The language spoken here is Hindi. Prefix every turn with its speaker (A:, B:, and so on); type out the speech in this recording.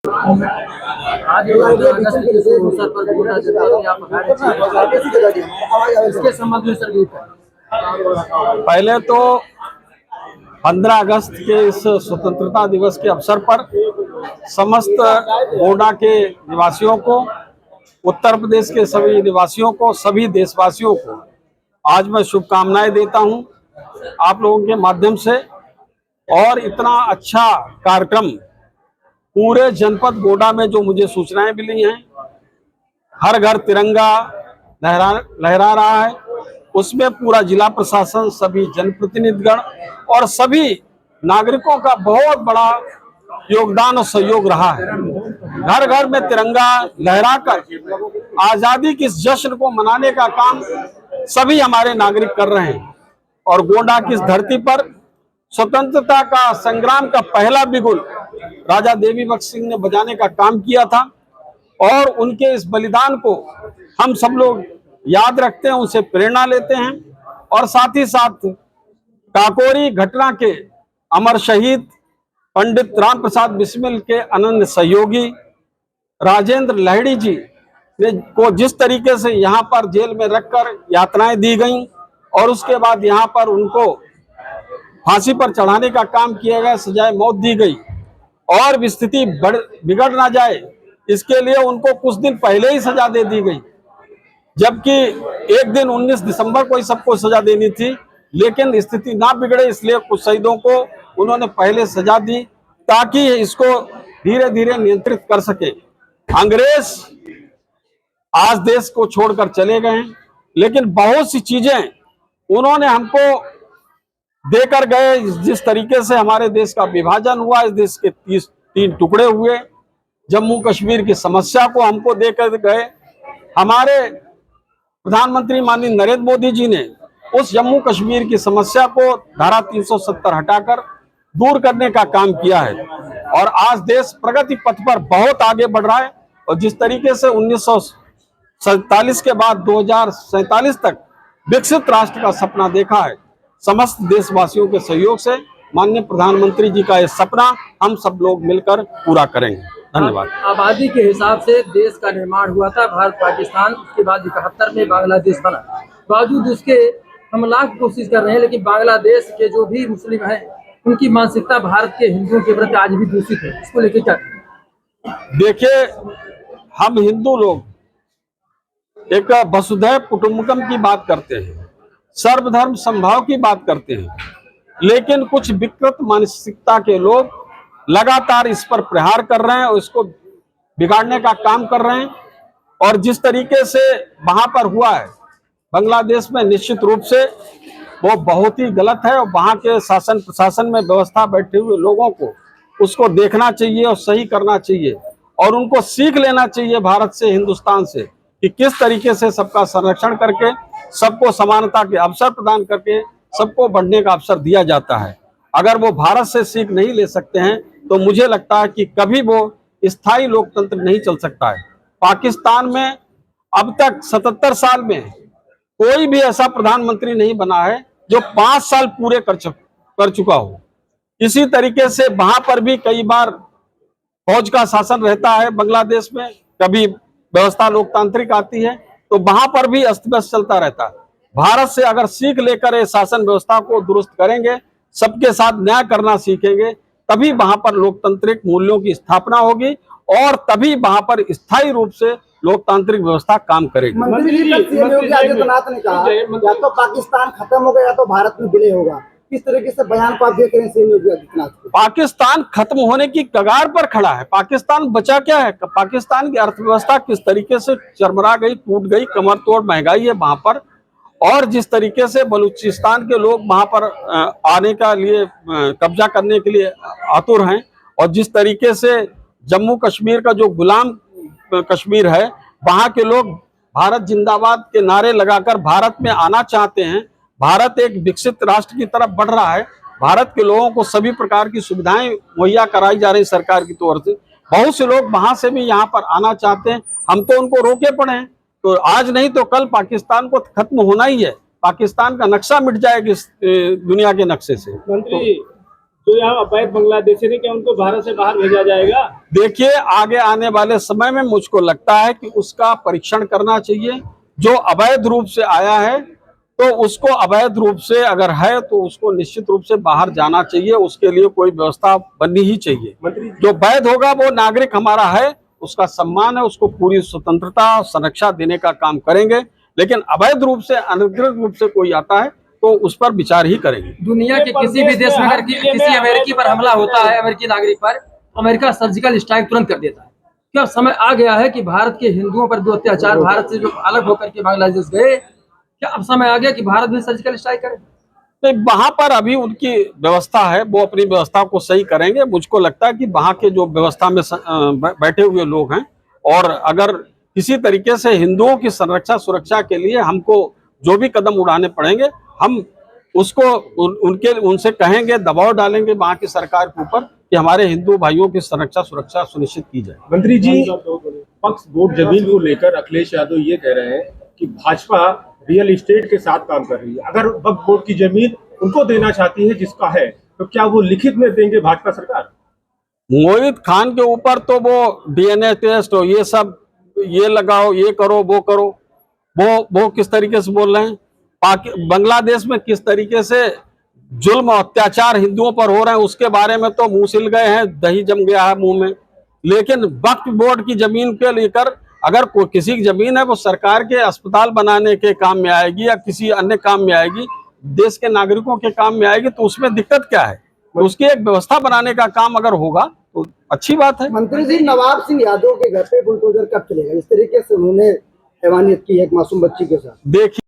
A: आज अवसर पर गोंडा जनपद में आप इसके संबंध में सर
B: पहले तो 15 अगस्त के इस स्वतंत्रता दिवस के अवसर पर समस्त गोंडा के निवासियों को, उत्तर प्रदेश के सभी निवासियों को, सभी देशवासियों को आज मैं शुभकामनाएं देता हूं आप लोगों के माध्यम से। और इतना अच्छा कार्यक्रम पूरे जनपद गोंडा में जो मुझे सूचनाएं मिली हैं, हर घर तिरंगा लहरा रहा है, उसमें पूरा जिला प्रशासन, सभी जनप्रतिनिधिगण और सभी नागरिकों का बहुत बड़ा योगदान और सहयोग रहा है। घर घर में तिरंगा लहराकर आजादी की इस जश्न को मनाने का काम सभी हमारे नागरिक कर रहे हैं। और गोंडा की इस धरती पर स्वतंत्रता का संग्राम का पहला बिगुल राजा देवी बख्श सिंह ने बजाने का काम किया था और उनके इस बलिदान को हम सब लोग याद रखते हैं, उनसे प्रेरणा लेते हैं। और साथ ही साथ काकोरी घटना के अमर शहीद पंडित राम प्रसाद बिस्मिल के अनन्य सहयोगी राजेंद्र लाहिड़ी जी ने को जिस तरीके से यहाँ पर जेल में रखकर यातनाएं दी गईं और उसके बाद यहाँ पर उनको फांसी पर चढ़ाने का काम किया गया, सजाए मौत दी गई और स्थिति बिगड़ ना जाए इसके लिए उनको कुछ दिन पहले ही सजा दे दी गई, जबकि एक दिन 19 दिसंबर को ही सबको सजा देनी थी, लेकिन स्थिति ना बिगड़े इसलिए कुछ शहीदों को उन्होंने पहले सजा दी ताकि इसको धीरे धीरे नियंत्रित कर सके। अंग्रेज आज देश को छोड़कर चले गए, लेकिन बहुत सी चीजें उन्होंने हमको देकर गए। जिस तरीके से हमारे देश का विभाजन हुआ, इस देश के 3 टुकड़े हुए, जम्मू कश्मीर की समस्या को हमको देकर गए। हमारे प्रधानमंत्री माननीय नरेंद्र मोदी जी ने उस जम्मू कश्मीर की समस्या को धारा 370 हटाकर दूर करने का काम किया है और आज देश प्रगति पथ पर बहुत आगे बढ़ रहा है। और जिस तरीके से 1947 के बाद 2047 तक विकसित राष्ट्र का सपना देखा है, समस्त देशवासियों के सहयोग से माननीय प्रधानमंत्री जी का ये सपना हम सब लोग मिलकर पूरा करेंगे। धन्यवाद।
A: आबादी के हिसाब से देश का निर्माण हुआ था भारत पाकिस्तान, उसके बाद 71 में बांग्लादेश बना। बावजूद उसके हम लाख कोशिश कर रहे हैं, लेकिन बांग्लादेश के जो भी मुस्लिम हैं उनकी मानसिकता भारत के हिंदुओं के प्रति आज भी दूषित है। इसको लेकर क्या?
B: देखिए, हम हिंदू लोग एक वसुधैव कुटुंबकम की बात करते हैं, सर्वधर्म समभाव की बात करते हैं, लेकिन कुछ विकृत मानसिकता के लोग लगातार इस पर प्रहार कर रहे हैं और इसको बिगाड़ने का काम कर रहे हैं। और जिस तरीके से वहां पर हुआ है बांग्लादेश में, निश्चित रूप से वो बहुत ही गलत है और वहां के शासन प्रशासन में व्यवस्था बैठे हुए लोगों को उसको देखना चाहिए और सही करना चाहिए और उनको सीख लेना चाहिए भारत से, हिंदुस्तान से, कि किस तरीके से सबका संरक्षण करके, सबको समानता के अवसर प्रदान करके सबको बढ़ने का अवसर दिया जाता है। अगर वो भारत से सीख नहीं ले सकते हैं तो मुझे लगता है कि कभी वो स्थायी लोकतंत्र नहीं चल सकता है। पाकिस्तान में अब तक 77 साल में कोई भी ऐसा प्रधानमंत्री नहीं बना है जो 5 साल पूरे कर चुका हो। इसी तरीके से वहां पर भी कई बार फौज का शासन रहता है बांग्लादेश में, कभी व्यवस्था लोकतांत्रिक आती है तो वहां पर भी अस्त व्यस्त चलता रहता है। भारत से अगर सीख लेकर ये शासन व्यवस्था को दुरुस्त करेंगे, सबके साथ न्याय करना सीखेंगे, तभी वहां पर लोकतांत्रिक मूल्यों की स्थापना होगी और तभी वहां पर स्थायी रूप से लोकतांत्रिक व्यवस्था काम करेगी।
C: मंत्री योगी आदित्यनाथ ने कहा या तो पाकिस्तान खत्म होगा या तो भारत में विलय होगा। किस तरीके से बयान को आप देख रहे हैं सीएम योगी आदित्यनाथ को? पाकिस्तान
B: खत्म होने की कगार पर खड़ा है। पाकिस्तान बचा क्या है? पाकिस्तान की अर्थव्यवस्था किस तरीके से चरमरा गई, टूट गई, कमर तोड़ महंगाई है वहां पर। और जिस तरीके से बलूचिस्तान के लोग वहां पर आने का लिए कब्जा करने के लिए आतुर हैं और जिस तरीके से जम्मू कश्मीर का जो गुलाम कश्मीर है, वहां के लोग भारत जिंदाबाद के नारे लगाकर भारत में आना चाहते हैं। भारत एक विकसित राष्ट्र की तरफ बढ़ रहा है। भारत के लोगों को सभी प्रकार की सुविधाएं मुहैया कराई जा रही सरकार की तौर से। बहुत से लोग वहां से भी यहाँ पर आना चाहते हैं, हम तो उनको रोके पड़े हैं। तो आज नहीं तो कल पाकिस्तान को खत्म होना ही है। पाकिस्तान का नक्शा मिट जाएगा इस दुनिया के नक्शे से।
A: मंत्री
D: जो यहाँ अवैध बांग्लादेशी ने, क्या उनको भारत से बाहर भेजा जाएगा?
B: देखिए, आगे आने वाले समय में मुझको लगता है कि उसका परीक्षण करना चाहिए। जो अवैध रूप से आया है तो उसको अवैध रूप से अगर है तो उसको निश्चित रूप से बाहर जाना चाहिए, उसके लिए कोई व्यवस्था बननी ही चाहिए। जो वैध होगा वो नागरिक हमारा है, उसका सम्मान है, उसको पूरी स्वतंत्रता और संरक्षा देने का काम करेंगे। लेकिन अवैध रूप से, अनधिकृत रूप से कोई आता है तो उस पर विचार ही करेंगे।
A: दुनिया के किसी भी देश में अगर किसी अमेरिकी पर हमला होता है, अमेरिकी नागरिक पर, अमेरिका सर्जिकल स्ट्राइक तुरंत कर देता है। क्या समय आ गया है कि भारत के हिंदुओं पर जो अत्याचार, भारत से जो अलग होकर के बांग्लादेश गए, क्या अब समय आ गया कि भारत भी सर्जिकल स्ट्राइक करे?
B: नहीं, वहां पर अभी उनकी व्यवस्था है, वो अपनी व्यवस्था को सही करेंगे। मुझको लगता है कि वहां के जो व्यवस्था में बैठे हुए लोग हैं, और अगर किसी तरीके से हिंदुओं की संरक्षा सुरक्षा के लिए हमको जो भी कदम उठाने पड़ेंगे, हम उसको उनसे कहेंगे, दबाव डालेंगे वहां की सरकार के ऊपर कि हमारे हिंदू भाइयों की संरक्षा सुरक्षा सुनिश्चित की जाए।
E: मंत्री जी, पक्ष वोट जमीन को लेकर अखिलेश यादव ये कह रहे हैं कि भाजपा रियल एस्टेट के साथ काम कर रही है। अगर वक्फ बोर्ड की जमीन उनको देना चाहती है जिसका है, तो क्या वो लिखित में देंगे भाजपा सरकार?
B: मोहित खान के ऊपर तो वो डीएनए टेस्ट और ये सब, ये लगाओ, ये करो, वो करो, वो किस तरीके से बोल रहे हैं। बांग्लादेश में किस तरीके से जुल्म और अत्याचार हिंदुओं पर हो रहे हैं उसके बारे में तो मुंह सिल गए हैं, दही जम गया है मुंह में। लेकिन वक्फ बोर्ड की जमीन के लेकर अगर कोई किसी की जमीन है वो सरकार के अस्पताल बनाने के काम में आएगी या किसी अन्य काम में आएगी, देश के नागरिकों के काम में आएगी, तो उसमें दिक्कत क्या है? तो उसकी एक व्यवस्था बनाने का काम अगर होगा तो अच्छी बात है।
C: मंत्री जी, नवाब सिंह यादव के घर पे बुलडोजर कब चलेगा? इस तरीके से उन्होंने हैवानियत की एक मासूम बच्ची के साथ।
B: देखिए,